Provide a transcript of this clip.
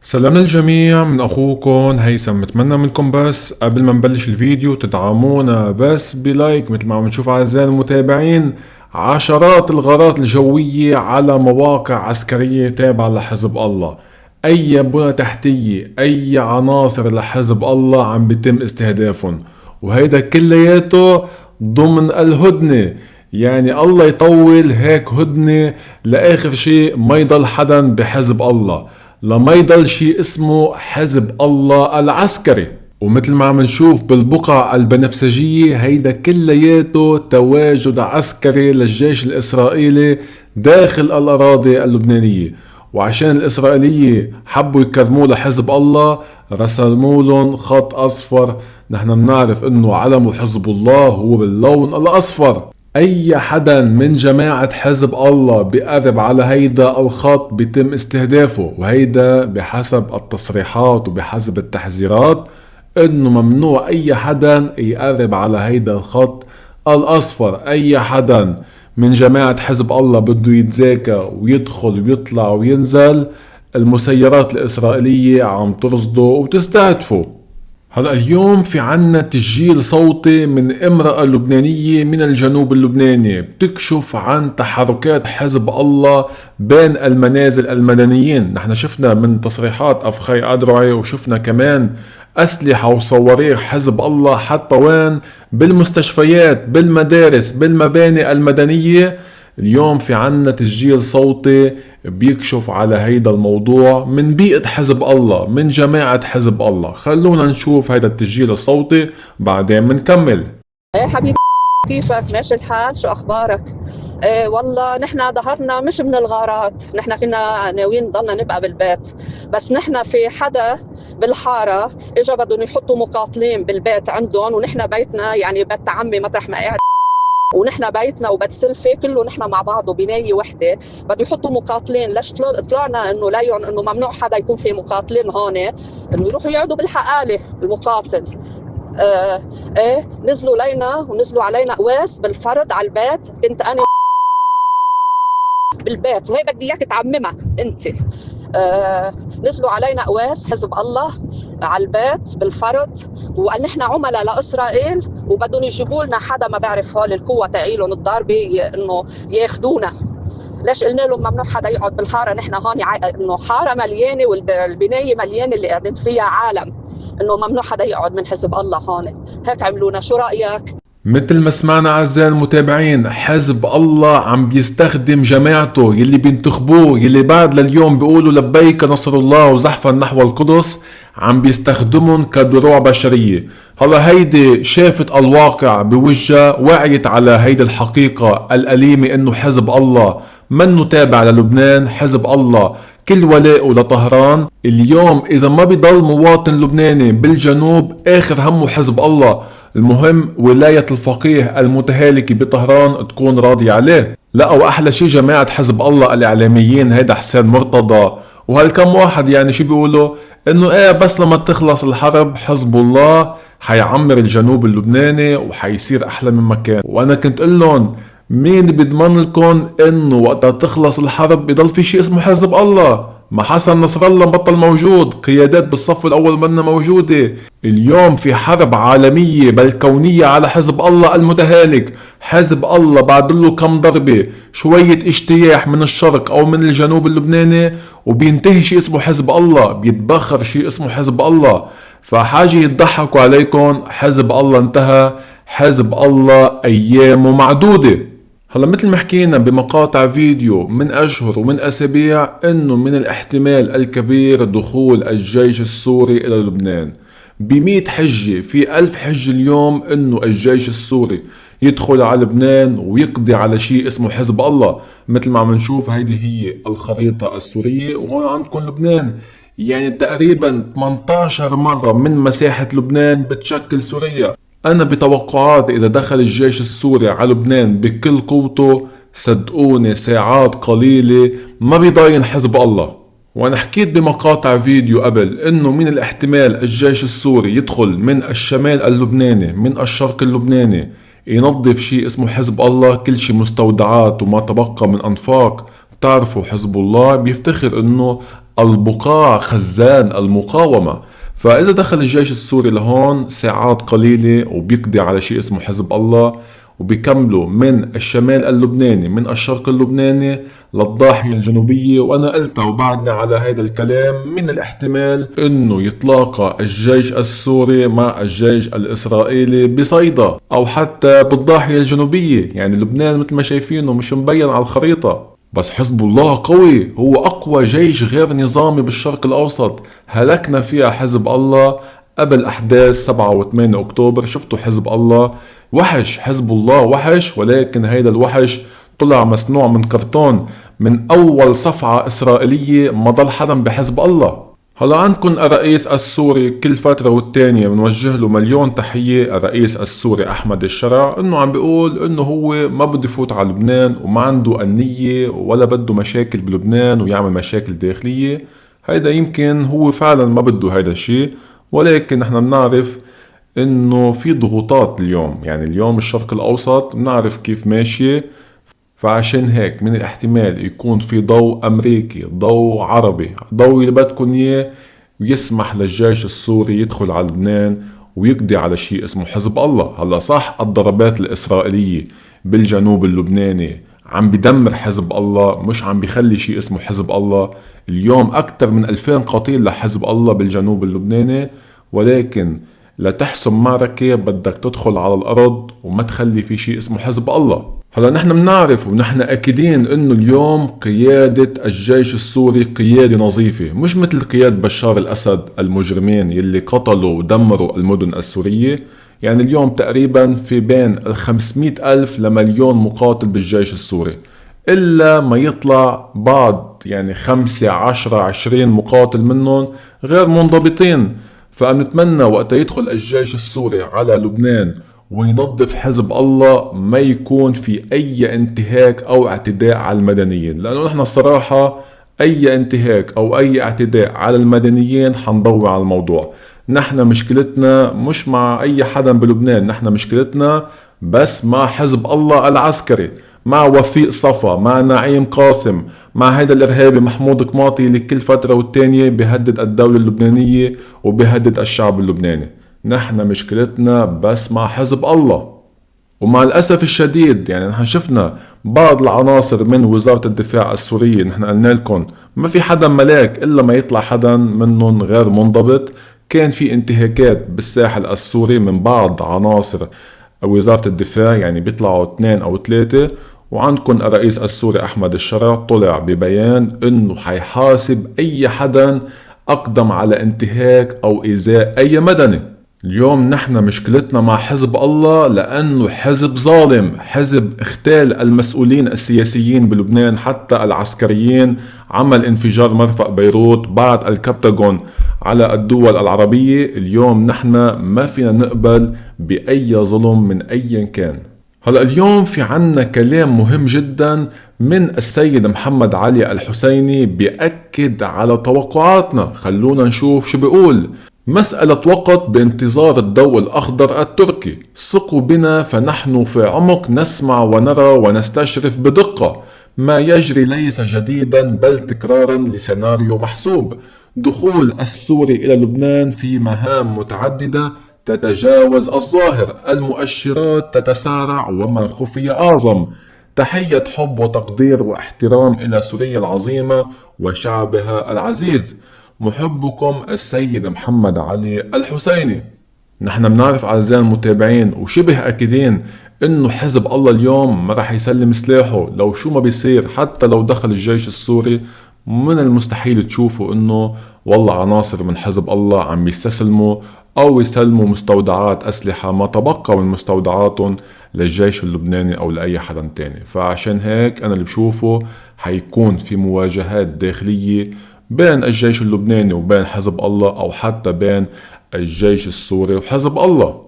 سلام للجميع، من أخوكم هيثم. بتمنى منكم بس قبل ما نبلش الفيديو تدعمونا بس بلايك، مثل ما عم نشوف أعزائي المتابعين عشرات الغارات الجوية على مواقع عسكرية تابعة لحزب الله. أي بنى تحتية، أي عناصر لحزب الله عم بيتم استهدافهم، وهيدا كلياته ضمن الهدنة. يعني الله يطول هيك هدنة لآخر شيء ما يضل حدا بحزب الله، لما يضل شيء اسمه حزب الله العسكري. ومثل ما عم نشوف بالبقع البنفسجية، هيدا كلياته تواجد عسكري للجيش الإسرائيلي داخل الأراضي اللبنانية. وعشان الإسرائيلية حبوا يكرموا لحزب الله، رسموا لهم خط أصفر. نحن بنعرف انه علم حزب الله هو باللون الأصفر. اي حدا من جماعة حزب الله بيقرب على هيدا الخط بيتم استهدافه، وهيدا بحسب التصريحات وبحسب التحذيرات انه ممنوع اي حدا يقرب على هيدا الخط الاصفر. اي حدا من جماعة حزب الله بده يتزاكى ويدخل ويطلع وينزل، المسيرات الإسرائيلية عم ترصده وتستهدفه. هلا اليوم في عنا تسجيل صوتي من امرأة لبنانية من الجنوب اللبناني بتكشف عن تحركات حزب الله بين المنازل المدنيين. نحن شفنا من تصريحات أفخي أدرعي، وشفنا كمان أسلحة وصواريخ حزب الله حتى وين؟ بالمستشفيات، بالمدارس، بالمباني المدنية. اليوم في عنا تسجيل صوتي بيكشف على هيدا الموضوع من بيئة حزب الله، من جماعة حزب الله. خلونا نشوف هيدا التسجيل الصوتي بعدين منكمل. ايه حبيبي، كيفك؟ ماشي الحال؟ شو اخبارك؟ ايه والله نحن ظهرنا مش من الغارات، نحن كنا ناويين نضلنا نبقى بالبيت، بس نحن في حدا بالحارة اجا بدهم يحطوا مقاتلين بالبيت عندهم، ونحن بيتنا يعني بيت عمي مطرح ما قاعد، ونحن بيتنا وبيت سلفي كله نحن مع بعض وبناية وحده. بده يحطوا مقاتلين. ليش طلعنا انه ليون انه ممنوع حدا يكون في مقاتلين هون، انه يروحوا يقعدوا بالحقالة المقاتل. ايه نزلوا لينا ونزلوا علينا قواس بالفرد على البيت. كنت انا بالبيت وهي بدي اياك تعممها انت. نزلوا علينا قواس حزب الله على البيت بالفرد، وقال نحن عملاء لاسرائيل وبدهم يجيبوا لنا حدا ما بعرف هول القوه تاعيلهم الضاربه انه ياخذونا. ليش قلنا لهم ممنوع حدا يقعد بالحاره؟ نحن هون انه حاره مليانه والبنايه مليانه اللي قاعدين فيها عالم، انه ممنوع حدا يقعد من حزب الله هون. هيك عملونا. شو رايك؟ مثل ما سمعنا أعزائي المتابعين، حزب الله عم بيستخدم جماعته يلي بينتخبوه، يلي بعد لليوم بيقولوا لبيك نصر الله وزحفا نحو القدس، عم بيستخدمهم كدروع بشرية. هلا هيدي شافت الواقع بوجهها، وعيت على هيدي الحقيقة الأليمة انه حزب الله منه تابع للبنان. حزب الله كل ولاءه لطهران. اليوم اذا ما بيضل مواطن لبناني بالجنوب اخر همه حزب الله، المهم ولاية الفقيه المتهالكة بطهران تكون راضية عليه. لا واحلى شي جماعة حزب الله الاعلاميين، هيدا حسين مرتضى وهالكم واحد، يعني شو بيقولوا؟ انه ايه بس لما تخلص الحرب حزب الله حيعمر الجنوب اللبناني وحيصير احلى من مكان. وانا كنت قل لهم مين بيضمن لكم انه وقتها تخلص الحرب بيضل في شيء اسمه حزب الله؟ ما حسن نصر الله بطل موجود، قيادات بالصف الاول منا موجودة. اليوم في حرب عالمية بل كونية على حزب الله المتهالك. حزب الله بعد له كم ضربة، شوية اجتياح من الشرق او من الجنوب اللبناني وبينتهي شيء اسمه حزب الله، بيتبخر شيء اسمه حزب الله. فحاجة يضحكوا عليكم، حزب الله انتهى، حزب الله ايامه معدودة. هلا مثل ما حكينا بمقاطع فيديو من أشهر ومن أسابيع إنه من الاحتمال الكبير دخول الجيش السوري إلى لبنان. ب100 حجة، في 1000 حجة اليوم إنه الجيش السوري يدخل على لبنان ويقضي على شيء اسمه حزب الله. مثل ما عم نشوف هيدي هي الخريطة السورية، وهون عندكم لبنان. يعني تقريبا 18 مرة من مساحة لبنان بتشكل سوريا. أنا بتوقعاتي إذا دخل الجيش السوري على لبنان بكل قوته، صدقوني ساعات قليلة ما بيضاين حزب الله. وأنا حكيت بمقاطع فيديو قبل إنه من الاحتمال الجيش السوري يدخل من الشمال اللبناني، من الشرق اللبناني ينظف شيء اسمه حزب الله، كل شيء مستودعات وما تبقى من أنفاق. بتعرفوا حزب الله بيفتخر انه البقاع خزان المقاومة. فإذا دخل الجيش السوري لهون ساعات قليلة وبيقضي على شيء اسمه حزب الله، وبيكملوا من الشمال اللبناني من الشرق اللبناني للضاحية الجنوبية. وأنا قلت وبعدنا على هذا الكلام، من الاحتمال أنه يتلاقى الجيش السوري مع الجيش الإسرائيلي بصيدا أو حتى بالضاحية الجنوبية. يعني لبنان مثل ما شايفينه مش مبين على الخريطة. بس حزب الله قوي، هو أقوى جيش غير نظامي بالشرق الأوسط. هلكنا فيها حزب الله قبل أحداث 7 و8 أكتوبر. شفتوا حزب الله وحش، حزب الله وحش، ولكن هيدا الوحش طلع مصنوع من كرتون. من أول صفعة إسرائيلية ما ضل حدا بحزب الله. هلا عندكم الرئيس السوري كل فترة والتانية بنوجه له مليون تحية. الرئيس السوري أحمد الشرع انه عم بيقول انه هو ما بده يفوت على لبنان وما عنده النية ولا بده مشاكل بلبنان ويعمل مشاكل داخلية. هيدا يمكن هو فعلا ما بده هيدا الشيء، ولكن نحن بنعرف انه في ضغوطات اليوم. يعني اليوم الشرق الاوسط بنعرف كيف ماشية. فعشان هيك من الاحتمال يكون في ضوء أمريكي، ضوء عربي، ضوء اللي بدكن إياه، ويسمح للجيش السوري يدخل على لبنان ويقضي على شيء اسمه حزب الله. هلا صح الضربات الإسرائيلية بالجنوب اللبناني عم بدمر حزب الله، مش عم بيخلي شيء اسمه حزب الله. اليوم أكثر من 2000 قتيل لحزب الله بالجنوب اللبناني، ولكن لتحسم معركة بدك تدخل على الأرض وما تخلي في شيء اسمه حزب الله. هلا نحن بنعرف ونحن أكيدين إنه اليوم قيادة الجيش السوري قيادة نظيفة، مش مثل قيادة بشار الأسد المجرمين يلي قتلوا ودمروا المدن السورية. يعني اليوم تقريبا في بين 500 ألف لمليون مقاتل بالجيش السوري، إلا ما يطلع بعض يعني 5 10 20 مقاتل منهم غير منضبطين. فأنتمنى وقت يدخل الجيش السوري على لبنان وينظف حزب الله ما يكون في أي انتهاك أو اعتداء على المدنيين، لأنه نحن الصراحة أي انتهاك أو أي اعتداء على المدنيين حنضوي على الموضوع. نحن مشكلتنا مش مع أي حدا بلبنان، نحن مشكلتنا بس مع حزب الله العسكري، مع وفيق صفا، مع نعيم قاسم، مع هيدا الإرهابي محمود قماطي اللي كل فترة والتانية بيهدد الدولة اللبنانية وبيهدد الشعب اللبناني. نحن مشكلتنا بس مع حزب الله. ومع الأسف الشديد يعني نحن شفنا بعض العناصر من وزارة الدفاع السورية، نحن قلنا لكم ما في حدا ملاك إلا ما يطلع حدا منهم غير منضبط. كان في انتهاكات بالساحل السوري من بعض عناصر وزارة الدفاع، يعني بيطلعوا 2 أو 3. وعندكم الرئيس السوري أحمد الشرع طلع ببيان إنه حيحاسب أي حدا أقدم على انتهاك أو إيذاء أي مدني. اليوم نحن مشكلتنا مع حزب الله لأنه حزب ظالم، حزب اغتال المسؤولين السياسيين بلبنان حتى العسكريين. عمل انفجار مرفأ بيروت بعد الكبتاغون على الدول العربية. اليوم نحن ما فينا نقبل بأي ظلم من أي كان. هلأ اليوم في عنا كلام مهم جدا من السيد محمد علي الحسيني بيأكد على توقعاتنا. خلونا نشوف شو بيقول. مسألة وقت بانتظار الضوء الأخضر التركي، ثقوا بنا فنحن في عمق نسمع ونرى ونستشرف بدقة. ما يجري ليس جديدا بل تكرارا لسيناريو محسوب. دخول السوري إلى لبنان في مهام متعددة تتجاوز الظاهر، المؤشرات تتسارع وما خفي أعظم. تحية حب وتقدير واحترام إلى سوريا العظيمة وشعبها العزيز. محبكم السيد محمد علي الحسيني. نحن بنعرف أعزائي المتابعين وشبه أكيدين إنه حزب الله اليوم ما رح يسلم سلاحه لو شو ما بيصير. حتى لو دخل الجيش السوري من المستحيل تشوفوا إنه والله عناصر من حزب الله عم يستسلموا أو يسلموا مستودعات أسلحة ما تبقى من مستودعاتهم للجيش اللبناني أو لأي حدا تاني. فعشان هيك أنا اللي بشوفه حيكون في مواجهات داخلية بين الجيش اللبناني وبين حزب الله، أو حتى بين الجيش السوري وحزب الله.